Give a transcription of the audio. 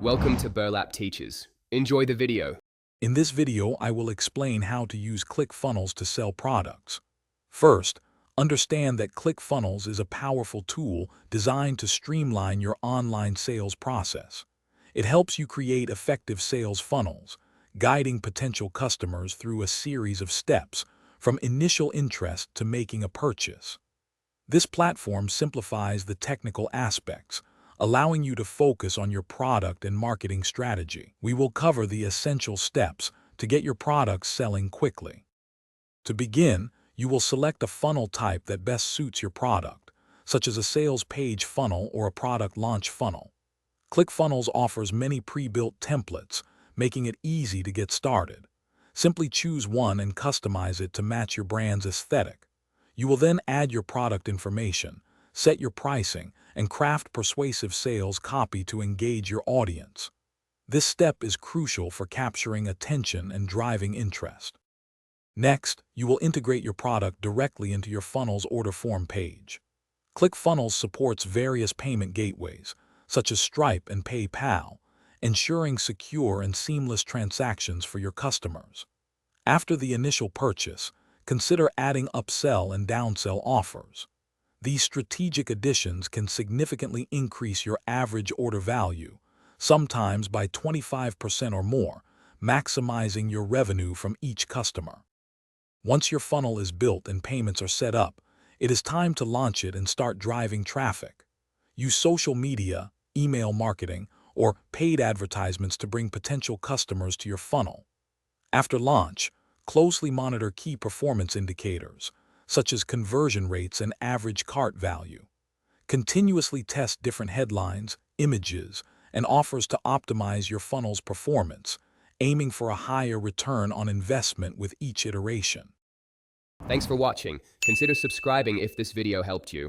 Welcome to Burlap Teachers. Enjoy the video. In this video, I will explain how to use ClickFunnels to sell products. First, understand that ClickFunnels is a powerful tool designed to streamline your online sales process. It helps you create effective sales funnels, guiding potential customers through a series of steps, from initial interest to making a purchase. This platform simplifies the technical aspects, allowing you to focus on your product and marketing strategy. We will cover the essential steps to get your products selling quickly. To begin, you will select a funnel type that best suits your product, such as a sales page funnel or a product launch funnel. ClickFunnels offers many pre-built templates, making it easy to get started. Simply choose one and customize it to match your brand's aesthetic. You will then add your product information, set your pricing, and craft persuasive sales copy to engage your audience. This step is crucial for capturing attention and driving interest. Next, you will integrate your product directly into your funnel's order form page. ClickFunnels supports various payment gateways, such as Stripe and PayPal, ensuring secure and seamless transactions for your customers. After the initial purchase, consider adding upsell and downsell offers. These strategic additions can significantly increase your average order value, sometimes by 25% or more, maximizing your revenue from each customer. Once your funnel is built and payments are set up, it is time to launch it and start driving traffic. Use social media, email marketing, or paid advertisements to bring potential customers to your funnel. After launch, closely monitor key performance indicators, such as conversion rates and average cart value. Continuously test different headlines, images, and offers to optimize your funnel's performance, aiming for a higher return on investment with each iteration. Thanks for watching. Consider subscribing if this video helped you.